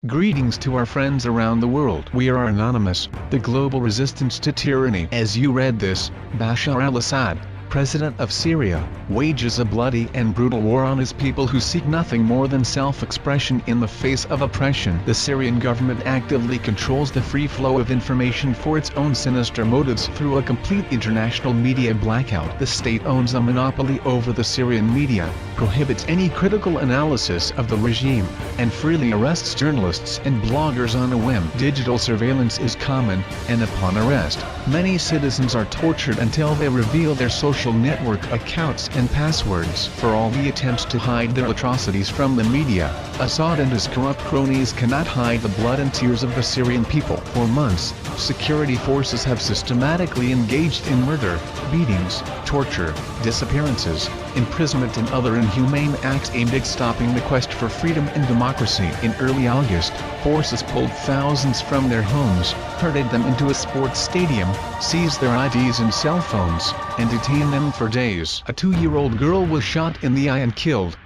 Greetings to our friends around the world. We are Anonymous, the global resistance to tyranny. As you read this, Bashar al-Assad, president of Syria, wages a bloody and brutal war on his people who seek nothing more than self-expression in the face of oppression. The Syrian government actively controls the free flow of information for its own sinister motives through a complete international media blackout. The state owns a monopoly over the Syrian media, prohibits any critical analysis of the regime, and freely arrests journalists and bloggers on a whim. Digital surveillance is common, and upon arrest, many citizens are tortured until they reveal their social network accounts and passwords. For all the attempts to hide their atrocities from the media, Assad and his corrupt cronies cannot hide the blood and tears of the Syrian people. For months, security forces have systematically engaged in murder, beatings, torture, disappearances, imprisonment and other inhumane acts aimed at stopping the quest for freedom and democracy. In early August, forces pulled thousands from their homes, herded them into a sports stadium, seized their IDs and cell phones, and detained them for days. A 2-year-old girl was shot in the eye and killed.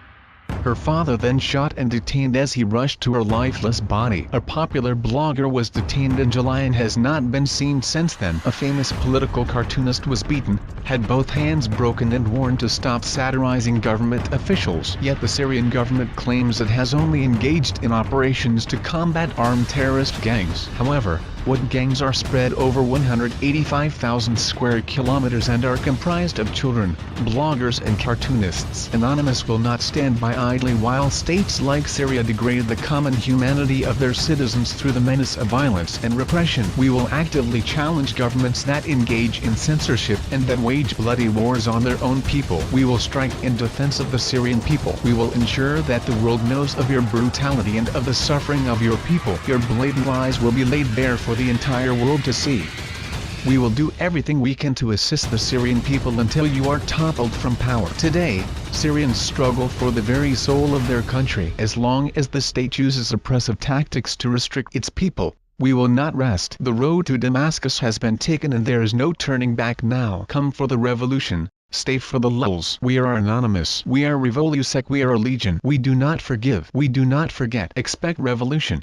Her father then shot and detained as he rushed to her lifeless body. A popular blogger was detained in July and has not been seen since then. A famous political cartoonist was beaten, had both hands broken and warned to stop satirizing government officials. Yet the Syrian government claims it has only engaged in operations to combat armed terrorist gangs. However, what gangs are spread over 185,000 square kilometers and are comprised of children, bloggers and cartoonists. Anonymous will not stand by idly while states like Syria degrade the common humanity of their citizens through the menace of violence and repression. We will actively challenge governments that engage in censorship and that wage bloody wars on their own people. We will strike in defense of the Syrian people. We will ensure that the world knows of your brutality and of the suffering of your people. Your blatant lies will be laid bare for the entire world to see. We will do everything we can to assist the Syrian people until you are toppled from power. Today, Syrians struggle for the very soul of their country. As long as the state uses oppressive tactics to restrict its people, we will not rest. The road to Damascus has been taken and there is no turning back now. Come for the revolution. Stay for the lulls. We are Anonymous. We are Revolusec. We are a legion. We do not forgive. We do not forget. Expect revolution.